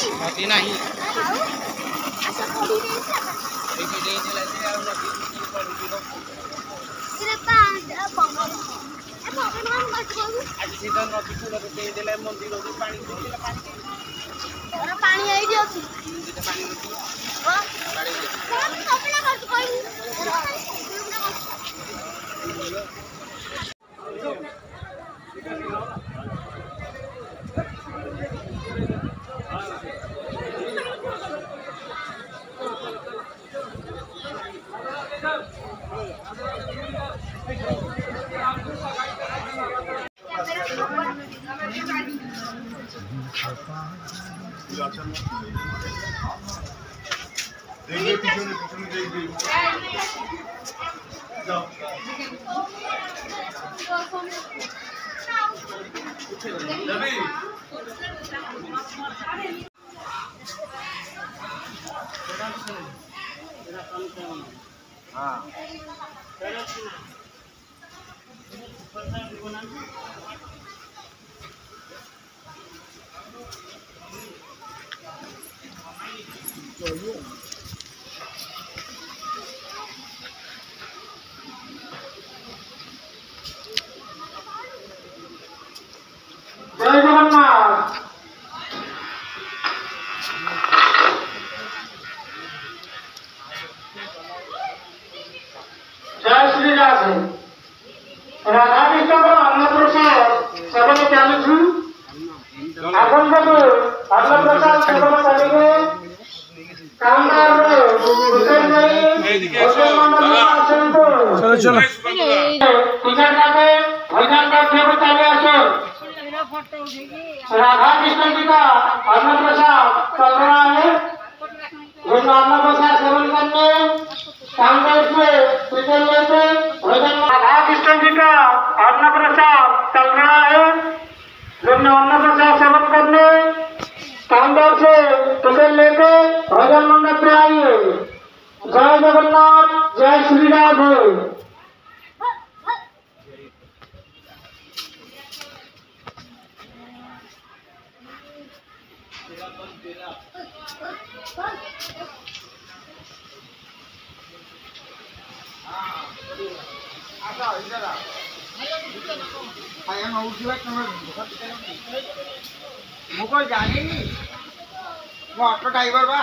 नदी नहीं ଏଇଠି ଦେଇଥିଲା ଯେ ଆଉ ନଦୀ ପଡ଼ିଯିବ ଆଜି ସିଧା ନଦୀ କୂଳରେ ଦେଇଦେଲେ ମନ୍ଦିରକୁ ପାଣି ପାଣି ଏଇଠି ଅଛି ପାଣି जय जगन्नाथ जय श्री राधे राधा कृष्ण अन्नप्रसाद सेवन चालू आपण को अन्नप्रसाद सेवन करेंगे कामदार चलो चलो टीचर का भजन का सेवा चालू आसो राधा कृष्ण जी का अन्न प्रसाद चल रहा है जिन अन्न प्रसाद सेवन करने कांग्रेस में टिकट लेते भजन राधा कृष्ण जी का अन्न प्रसाद चल रहा है जिन अन्न प्रसाद सेवन करने कांग्रेस से टिकट लेते भजन मंडप पे आइए। जय जगन्नाथ जय श्री राधे। मुझको जाने नहीं वो ऑटो ड्राइवर बा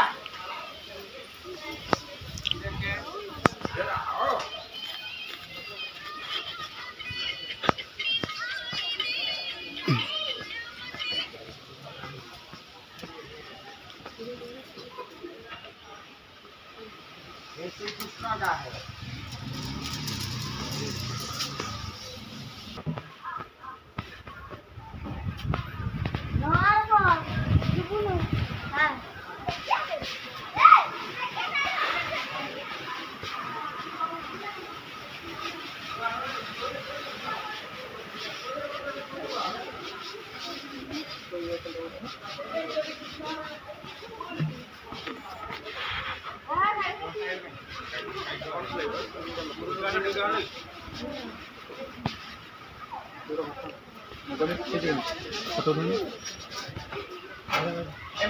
श्री कृष्ण का है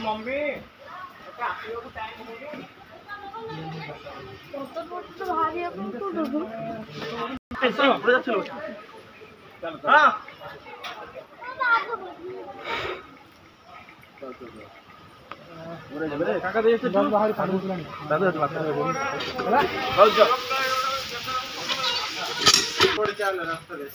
मम्मी काका दे बाहर दादा चल रास्ता दे